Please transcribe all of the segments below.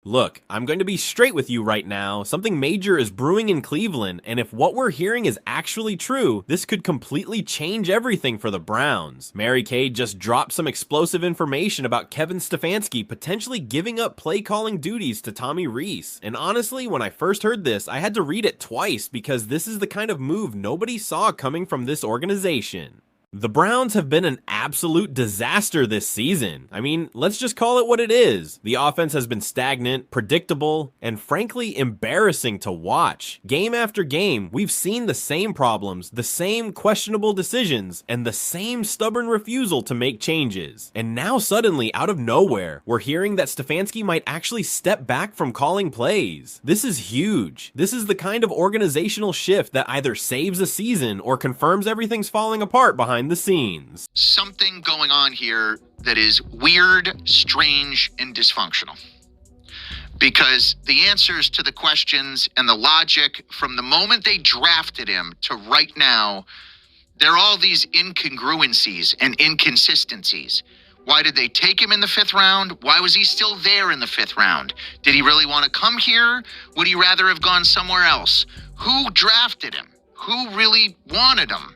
Look, I'm going to be straight with you right now. Something major is brewing in Cleveland, and if what we're hearing is actually true, this could completely change everything for the Browns. Mary Kay just dropped some explosive information about Kevin Stefanski potentially giving up play calling duties to Tommy Rees. And honestly, when I first heard this, I had to read it twice because this is the kind of move nobody saw coming from this organization. The Browns have been an absolute disaster this season. I mean, let's just call it what it is. The offense has been stagnant, predictable, and frankly embarrassing to watch. Game after game, we've seen the same problems, the same questionable decisions, and the same stubborn refusal to make changes. And now suddenly, out of nowhere, we're hearing that Stefanski might actually step back from calling plays. This is huge. This is the kind of organizational shift that either saves a season or confirms everything's falling apart behind the scenes. Something going on here that is weird, strange, and dysfunctional. Because the answers to the questions and the logic from the moment they drafted him to right now, there are all these incongruencies and inconsistencies. Why did they take him in the 5th round? Why was he still there in the 5th round? Did he really want to come here? Would he rather have gone somewhere else? Who drafted him? Who really wanted him?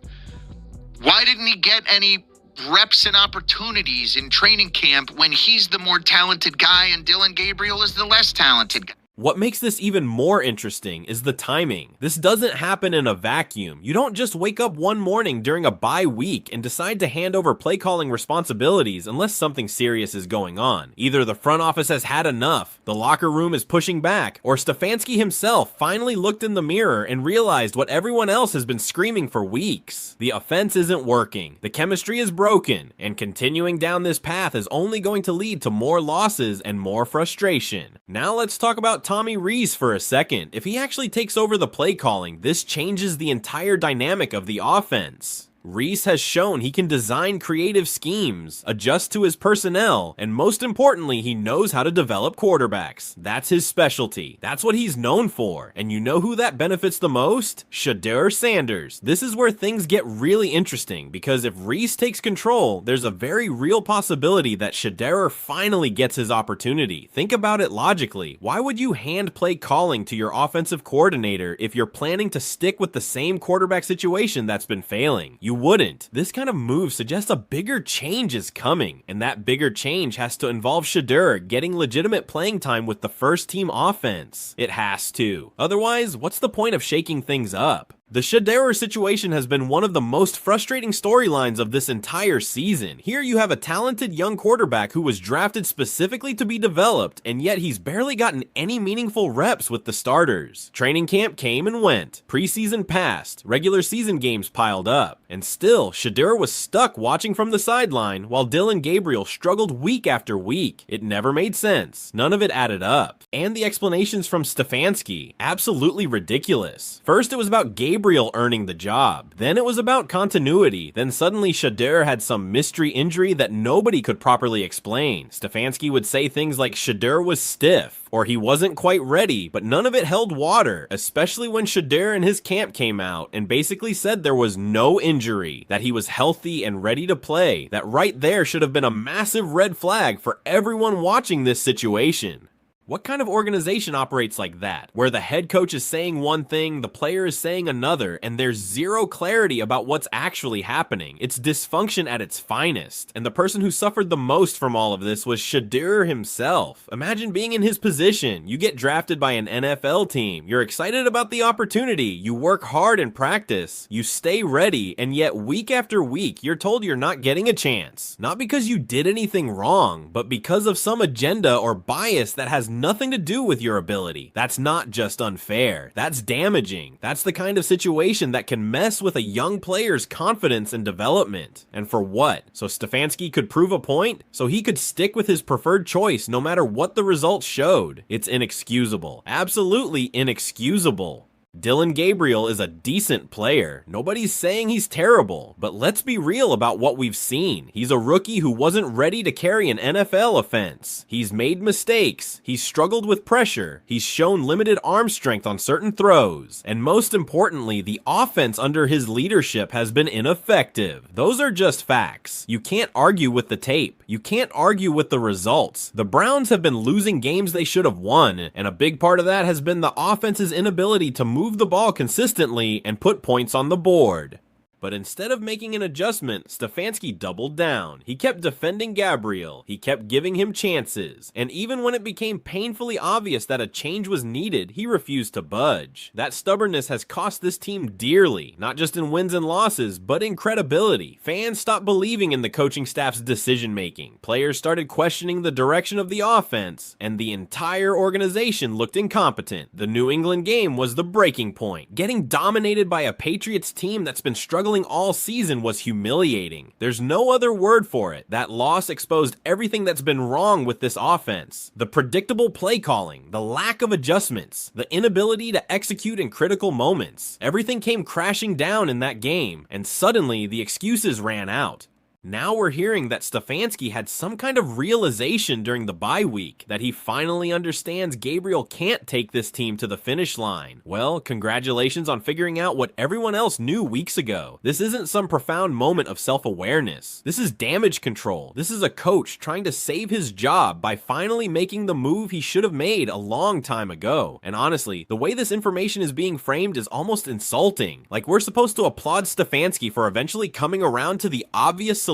Why didn't he get any reps and opportunities in training camp when he's the more talented guy and Dylan Gabriel is the less talented guy? What makes this even more interesting is the timing. This doesn't happen in a vacuum. You don't just wake up one morning during a bye week and decide to hand over play calling responsibilities unless something serious is going on. Either the front office has had enough, the locker room is pushing back, or Stefanski himself finally looked in the mirror and realized what everyone else has been screaming for weeks. The offense isn't working, the chemistry is broken, and continuing down this path is only going to lead to more losses and more frustration. Now let's talk about Tommy Rees for a second. If he actually takes over the play calling, this changes the entire dynamic of the offense. Rees has shown he can design creative schemes, adjust to his personnel, and most importantly, he knows how to develop quarterbacks. That's his specialty. That's what he's known for. And you know who that benefits the most? Shedeur Sanders. This is where things get really interesting, because if Rees takes control, there's a very real possibility that Shedeur finally gets his opportunity. Think about it logically. Why would you hand play calling to your offensive coordinator if you're planning to stick with the same quarterback situation that's been failing? You wouldn't. This kind of move suggests a bigger change is coming, and that bigger change has to involve Shedeur getting legitimate playing time with the first team offense. It has to. Otherwise, what's the point of shaking things up? The Shedeur situation has been one of the most frustrating storylines of this entire season. Here you have a talented young quarterback who was drafted specifically to be developed, and yet he's barely gotten any meaningful reps with the starters. Training camp came and went. Preseason passed. Regular season games piled up. And still, Shedeur was stuck watching from the sideline while Dylan Gabriel struggled week after week. It never made sense. None of it added up. And the explanations from Stefanski, absolutely ridiculous. First it was about Gabriel earning the job. Then it was about continuity. Then suddenly Shedeur had some mystery injury that nobody could properly explain. Stefanski would say things like Shedeur was stiff, or he wasn't quite ready, but none of it held water, especially when Shedeur and his camp came out and basically said there was no injury, that he was healthy and ready to play. That right there should have been a massive red flag for everyone watching this situation. What kind of organization operates like that, where the head coach is saying one thing, the player is saying another, and there's zero clarity about what's actually happening? It's dysfunction at its finest, and the person who suffered the most from all of this was Shedeur himself. Imagine being in his position. You get drafted by an NFL team, you're excited about the opportunity, you work hard in practice, you stay ready, and yet week after week, you're told you're not getting a chance. Not because you did anything wrong, but because of some agenda or bias that has nothing to do with your ability. That's not just unfair. That's damaging. That's the kind of situation that can mess with a young player's confidence and development. And for what? So Stefanski could prove a point? So he could stick with his preferred choice no matter what the results showed? It's inexcusable. Absolutely inexcusable. Dylan Gabriel is a decent player. Nobody's saying he's terrible, but let's be real about what we've seen. He's a rookie who wasn't ready to carry an NFL offense. He's made mistakes. He's struggled with pressure. He's shown limited arm strength on certain throws. And most importantly, the offense under his leadership has been ineffective. Those are just facts. You can't argue with the tape. You can't argue with the results. The Browns have been losing games they should have won, and a big part of that has been the offense's inability to move the ball consistently and put points on the board. But instead of making an adjustment, Stefanski doubled down. He kept defending Gabriel. He kept giving him chances. And even when it became painfully obvious that a change was needed, he refused to budge. That stubbornness has cost this team dearly, not just in wins and losses, but in credibility. Fans stopped believing in the coaching staff's decision-making. Players started questioning the direction of the offense, and the entire organization looked incompetent. The New England game was the breaking point. Getting dominated by a Patriots team that's been struggling all season was humiliating. There's no other word for it. That loss exposed everything that's been wrong with this offense. The predictable play calling, the lack of adjustments, the inability to execute in critical moments. Everything came crashing down in that game, and suddenly the excuses ran out. Now we're hearing that Stefanski had some kind of realization during the bye week, that he finally understands Gabriel can't take this team to the finish line. Well, congratulations on figuring out what everyone else knew weeks ago. This isn't some profound moment of self-awareness. This is damage control. This is a coach trying to save his job by finally making the move he should have made a long time ago. And honestly, the way this information is being framed is almost insulting. Like we're supposed to applaud Stefanski for eventually coming around to the obvious solution.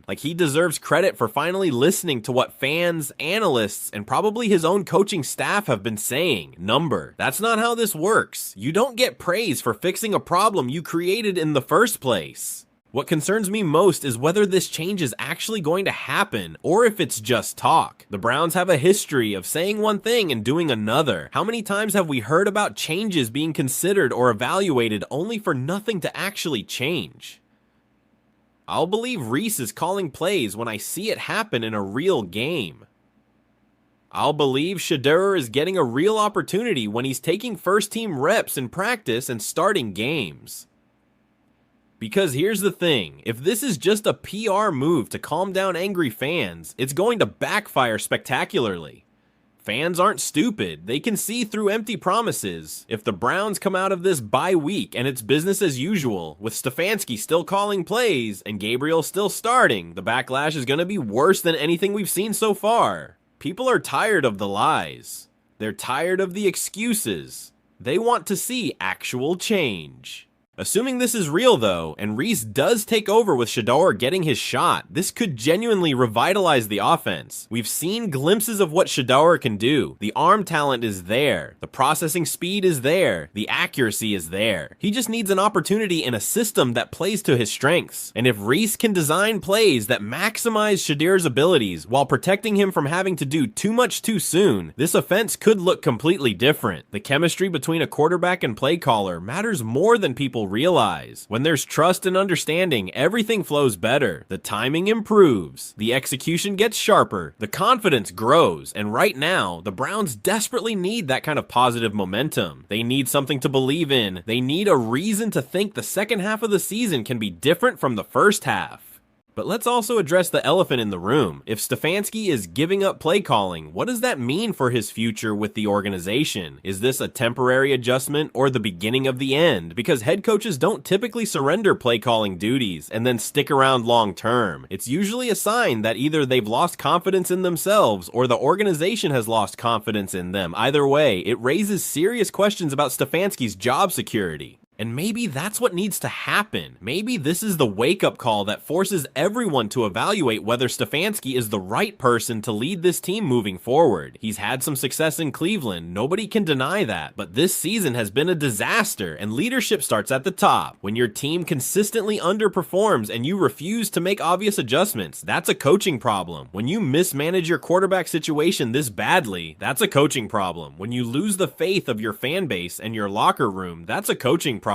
Like he deserves credit for finally listening to what fans, analysts, and probably his own coaching staff have been saying. That's not how this works. You don't get praise for fixing a problem you created in the first place. What concerns me most is whether this change is actually going to happen or if it's just talk. The Browns have a history of saying one thing and doing another. How many times have we heard about changes being considered or evaluated only for nothing to actually change? I'll believe Reese is calling plays when I see it happen in a real game. I'll believe Shedeur is getting a real opportunity when he's taking first-team reps in practice and starting games. Because here's the thing, if this is just a PR move to calm down angry fans, it's going to backfire spectacularly. Fans aren't stupid. They can see through empty promises. If the Browns come out of this bye week and it's business as usual, with Stefanski still calling plays and Gabriel still starting, the backlash is going to be worse than anything we've seen so far. People are tired of the lies. They're tired of the excuses. They want to see actual change. Assuming this is real though, and Reese does take over with Shedeur getting his shot, this could genuinely revitalize the offense. We've seen glimpses of what Shedeur can do. The arm talent is there. The processing speed is there. The accuracy is there. He just needs an opportunity in a system that plays to his strengths. And if Reese can design plays that maximize Shedeur's abilities while protecting him from having to do too much too soon, this offense could look completely different. The chemistry between a quarterback and play caller matters more than people realize. When there's trust and understanding, everything flows better. The timing improves. The execution gets sharper. The confidence grows. And right now, the Browns desperately need that kind of positive momentum. They need something to believe in. They need a reason to think the second half of the season can be different from the first half. But let's also address the elephant in the room. If Stefanski is giving up play calling, what does that mean for his future with the organization? Is this a temporary adjustment or the beginning of the end? Because head coaches don't typically surrender play calling duties and then stick around long term. It's usually a sign that either they've lost confidence in themselves or the organization has lost confidence in them. Either way, it raises serious questions about Stefanski's job security. And maybe that's what needs to happen. Maybe this is the wake-up call that forces everyone to evaluate whether Stefanski is the right person to lead this team moving forward. He's had some success in Cleveland, nobody can deny that, but this season has been a disaster, and leadership starts at the top. When your team consistently underperforms and you refuse to make obvious adjustments, that's a coaching problem. When you mismanage your quarterback situation this badly, that's a coaching problem. When you lose the faith of your fan base and your locker room, that's a coaching problem.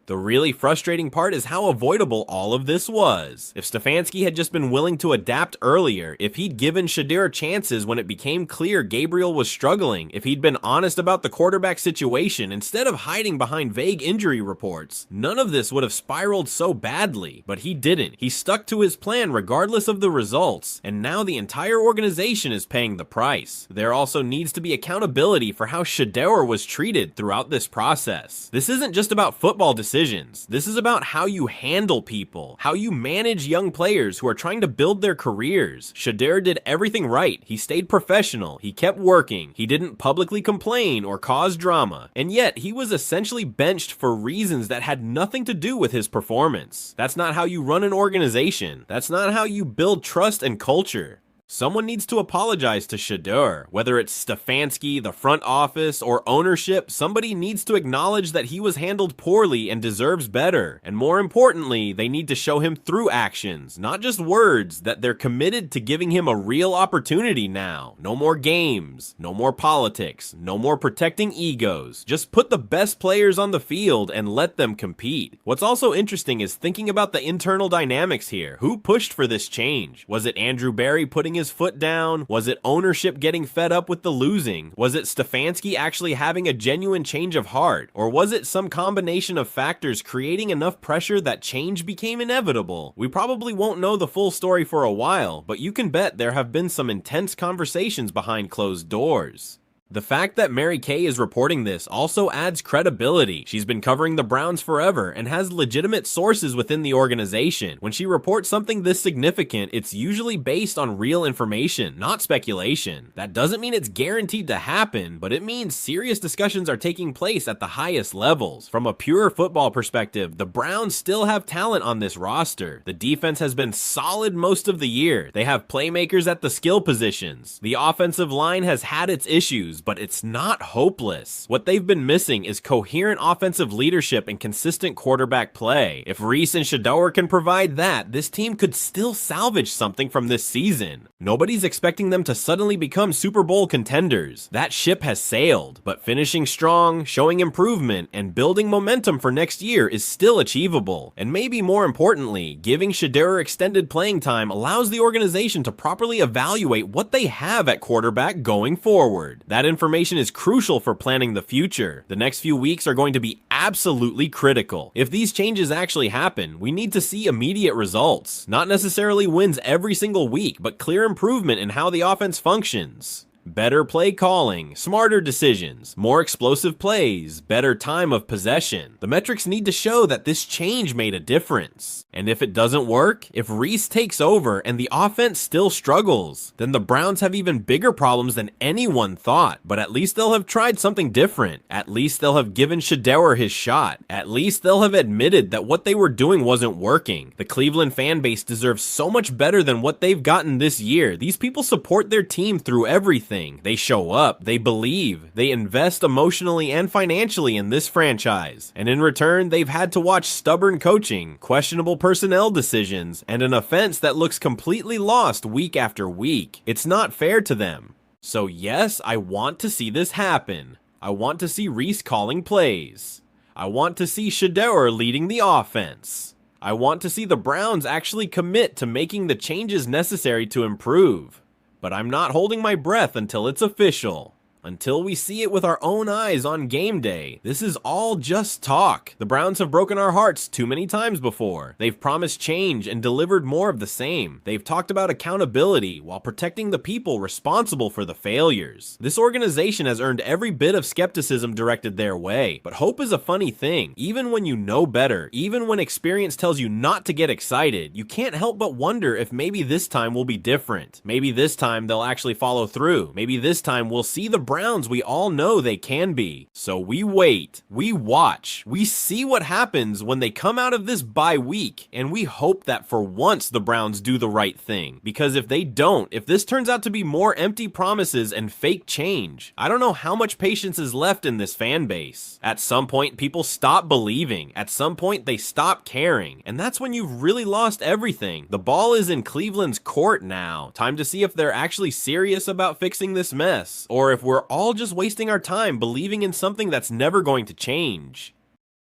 The really frustrating part is how avoidable all of this was. If Stefanski had just been willing to adapt earlier, if he'd given Shedeur chances when it became clear Gabriel was struggling, if he'd been honest about the quarterback situation instead of hiding behind vague injury reports, none of this would have spiraled so badly. But he didn't. He stuck to his plan regardless of the results, and now the entire organization is paying the price. There also needs to be accountability for how Shedeur was treated throughout this process. This isn't just about football decisions. This is about how you handle people, how you manage young players who are trying to build their careers. Shedeur did everything right. He stayed professional. He kept working. He didn't publicly complain or cause drama. And yet, he was essentially benched for reasons that had nothing to do with his performance. That's not how you run an organization. That's not how you build trust and culture. Someone needs to apologize to Shedeur. Whether it's Stefanski, the front office, or ownership, somebody needs to acknowledge that he was handled poorly and deserves better. And more importantly, they need to show him through actions, not just words, that they're committed to giving him a real opportunity now. No more games, no more politics, no more protecting egos. Just put the best players on the field and let them compete. What's also interesting is thinking about the internal dynamics here. Who pushed for this change? Was it Andrew Barry putting his foot down? Was it ownership getting fed up with the losing? Was it Stefanski actually having a genuine change of heart? Or was it some combination of factors creating enough pressure that change became inevitable? We probably won't know the full story for a while, but you can bet there have been some intense conversations behind closed doors. The fact that Mary Kay is reporting this also adds credibility. She's been covering the Browns forever and has legitimate sources within the organization. When she reports something this significant, it's usually based on real information, not speculation. That doesn't mean it's guaranteed to happen, but it means serious discussions are taking place at the highest levels. From a pure football perspective, the Browns still have talent on this roster. The defense has been solid most of the year. They have playmakers at the skill positions. The offensive line has had its issues, but it's not hopeless. What they've been missing is coherent offensive leadership and consistent quarterback play. If Reese and Shedeur can provide that, this team could still salvage something from this season. Nobody's expecting them to suddenly become Super Bowl contenders. That ship has sailed, but finishing strong, showing improvement, and building momentum for next year is still achievable. And maybe more importantly, giving Shedeur extended playing time allows the organization to properly evaluate what they have at quarterback going forward. That information is crucial for planning the future. The next few weeks are going to be absolutely critical. If these changes actually happen, we need to see immediate results. Not necessarily wins every single week, but clear improvement in how the offense functions. Better play calling, smarter decisions, more explosive plays, better time of possession. The metrics need to show that this change made a difference. And if it doesn't work, if Reese takes over and the offense still struggles, then the Browns have even bigger problems than anyone thought. But at least they'll have tried something different. At least they'll have given Shedeur his shot. At least they'll have admitted that what they were doing wasn't working. The Cleveland fan base deserves so much better than what they've gotten this year. These people support their team through everything. They show up, they believe, they invest emotionally and financially in this franchise, and in return, they've had to watch stubborn coaching, questionable personnel decisions, and an offense that looks completely lost week after week. It's not fair to them. So yes, I want to see this happen. I want to see Reese calling plays. I want to see Shedeur leading the offense. I want to see the Browns actually commit to making the changes necessary to improve. But I'm not holding my breath until it's official. Until we see it with our own eyes on game day. This is all just talk. The Browns have broken our hearts too many times before. They've promised change and delivered more of the same. They've talked about accountability while protecting the people responsible for the failures. This organization has earned every bit of skepticism directed their way. But hope is a funny thing. Even when you know better, even when experience tells you not to get excited, you can't help but wonder if maybe this time will be different. Maybe this time they'll actually follow through. Maybe this time we'll see the Browns we all know they can be. So we wait, we watch, we see what happens when they come out of this bye week, and we hope that for once the Browns do the right thing. Because if they don't, if this turns out to be more empty promises and fake change, I don't know how much patience is left in this fan base. At some point, people stop believing. At some point, they stop caring. And that's when you've really lost everything. The ball is in Cleveland's court now. Time to see if they're actually serious about fixing this mess, or if we're all just wasting our time believing in something that's never going to change.